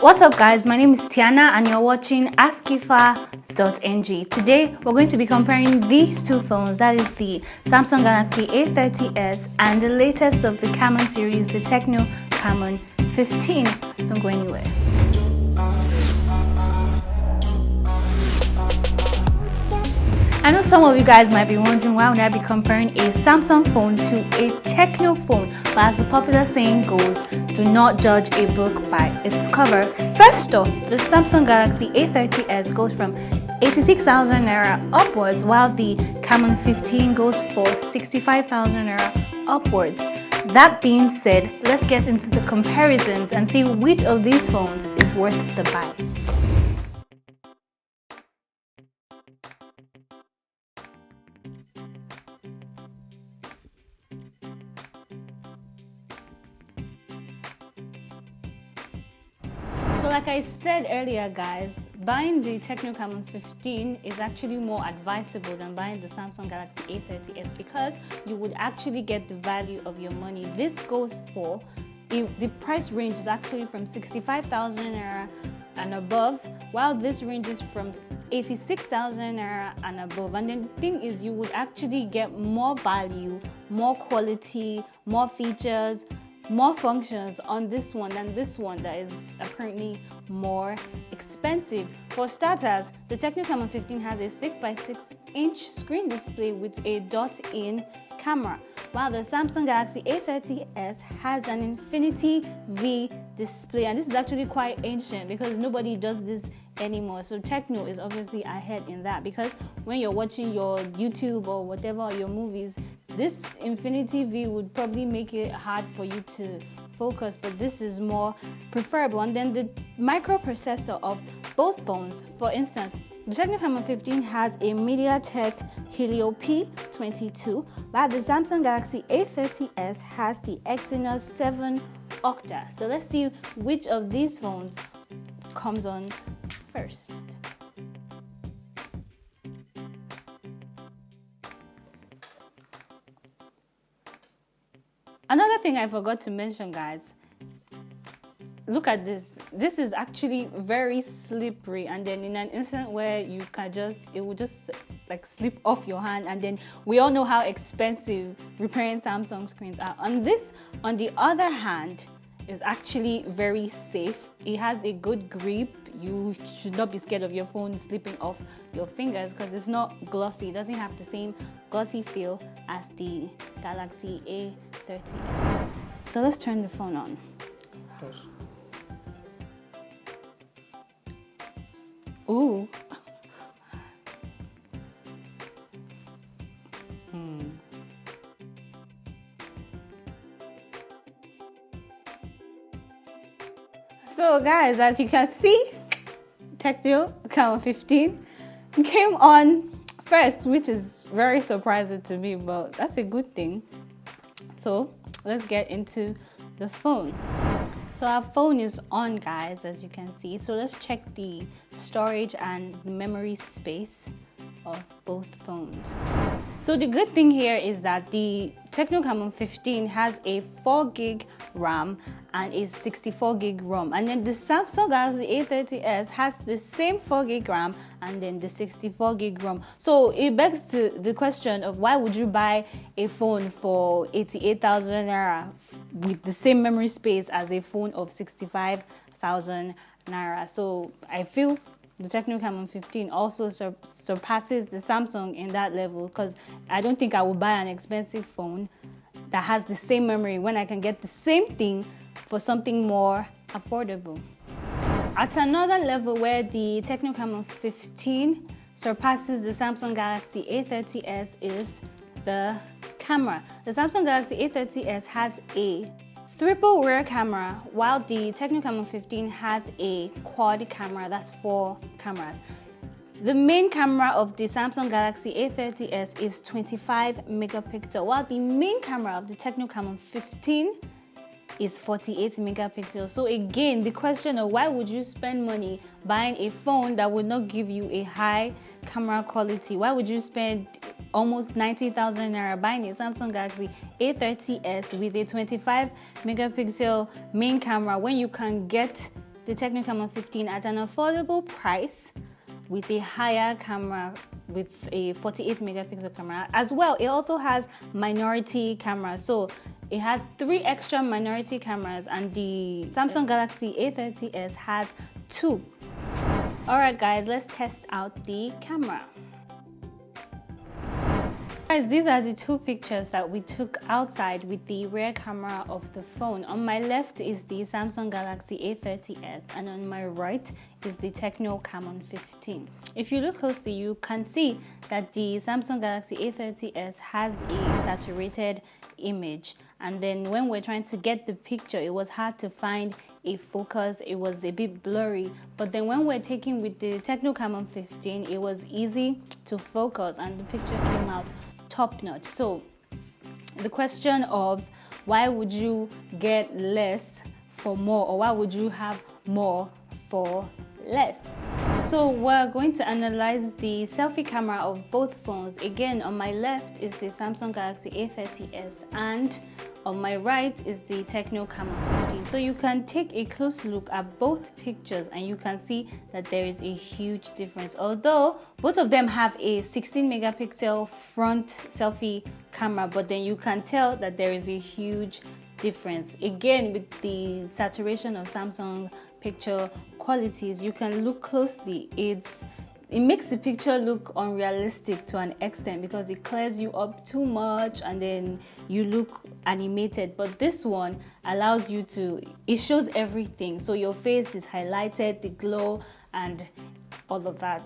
What's up guys, my name is Tiana and you're watching askifa.ng. Today we're going to be comparing these two phones, that is the Samsung Galaxy A30s and the latest of the Camon series, the TECNO Camon 15. Don't go anywhere. I know some of you guys might be wondering why would I be comparing a Samsung phone to a TECNO phone, but as the popular saying goes, do not judge a book by its cover. First off, the Samsung Galaxy A30s goes from 86,000 naira upwards, while the Camon 15 goes for 65,000 naira upwards. That being said, let's get into the comparisons and see which of these phones is worth the buy. So like I said earlier guys, buying the TECNO Camon 15 is actually more advisable than buying the Samsung Galaxy A30s because you would actually get the value of your money. This goes for, the price range is actually from 65,000 naira and above, while this ranges from 86,000 naira and above. And then the thing is, you would actually get more value, more quality, more features, more functions on this one than this one that is apparently more expensive. For starters, the TECNO Camon 15 has a 6x6-inch screen display with a dot-in camera, while the Samsung Galaxy A30s has an Infinity V display, and this is actually quite ancient because nobody does this anymore. So TECNO is obviously ahead in that, because when you're watching your YouTube or whatever, your movies, this Infinity V would probably make it hard for you to focus, but this is more preferable. And then the microprocessor of both phones, for instance, the TECNO Camon 15 has a MediaTek Helio P22, while the Samsung Galaxy A30s has the Exynos 7 Octa. So let's see which of these phones comes on first. Another thing I forgot to mention, guys, look at this. This is actually very slippery, and then in an instant where you can it will just like slip off your hand, and then we all know how expensive repairing Samsung screens are. On this, on the other hand, is actually very safe. It has a good grip. You should not be scared of your phone slipping off your fingers because it's not glossy. It doesn't have the same glossy feel as the Galaxy A30s. So let's turn the phone on. Ooh. So guys, as you can see, TECNO Camon 15 came on first, which is very surprising to me, but that's a good thing. So let's get into the phone. So our phone is on, guys, as you can see. So let's check the storage and the memory space of both phones. So the good thing here is that the TECNO Camon 15 has a 4GB RAM and a 64GB ROM, and then the Samsung Galaxy A30s has the same 4GB RAM and then the 64GB ROM. So it begs the question of why would you buy a phone for 88,000 naira with the same memory space as a phone of 65,000 naira? So I feel the TECNO Camon 15 also surpasses the Samsung in that level, because I don't think I will buy an expensive phone that has the same memory when I can get the same thing for something more affordable. At another level where the TECNO Camon 15 surpasses the Samsung Galaxy A30s is the camera. The Samsung Galaxy A30s has a triple rear camera, while the TECNO Camon 15 has a quad camera. That's 4 cameras. The main camera of the Samsung Galaxy A30s is 25 megapixel, while the main camera of the TECNO Camon 15 is 48 megapixels. So again, the question of why would you spend money buying a phone that would not give you a high camera quality? Why would you spend almost 90,000 naira buying a Samsung Galaxy A30s with a 25 megapixel main camera when you can get the TECNO Camon 15 at an affordable price with a higher camera, with a 48 megapixel camera. As well, it also has minority cameras. So it has 3 extra minority cameras, and the Samsung Galaxy A30s has 2. Alright guys, let's test out the camera. Guys, these are the 2 pictures that we took outside with the rear camera of the phone. On my left is the Samsung Galaxy A30s, and on my right is the TECNO Camon 15. If you look closely, you can see that the Samsung Galaxy A30s has a saturated image, and then when we're trying to get the picture, it was hard to find a focus. It was a bit blurry, but then when we're taking with the TECNO Camon 15, it was easy to focus and the picture came out top notch. So the question of why would you get less for more, or why would you have more for less? So we're going to analyze the selfie camera of both phones. Again, on my left is the Samsung Galaxy A30s, and on my right is the TECNO Camon 15. So you can take a close look at both pictures and you can see that there is a huge difference. Although both of them have a 16 megapixel front selfie camera, but then you can tell that there is a huge difference. Again, with the saturation of Samsung picture qualities, you can look closely. It makes the picture look unrealistic to an extent because it clears you up too much and then you look animated. But this one allows you to, it shows everything. So your face is highlighted, the glow and all of that.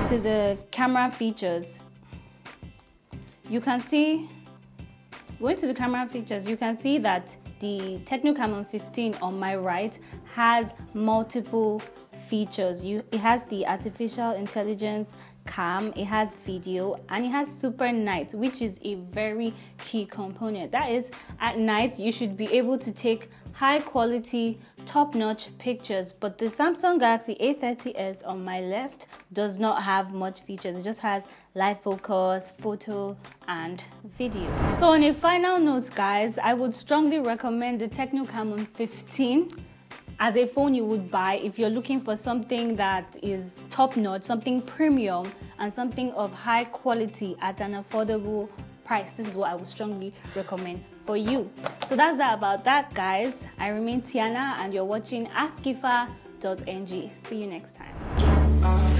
To the camera features, you can see, going to the camera features, you can see that the TECNO Camon 15 on my right has multiple features. It has the artificial intelligence cam, it has video, and it has super night, which is a very key component. That is, at night you should be able to take high quality, top-notch pictures. But the Samsung Galaxy A30s on my left does not have much features. It just has live focus, photo and video. So on a final note guys, I would strongly recommend the TECNO Camon 15 as a phone you would buy if you're looking for something that is top-notch, something premium, and something of high quality at an affordable price. This is what I would strongly recommend for you. So that's that about that guys. I remain Tiana and you're watching AskIfa.ng. See you next time.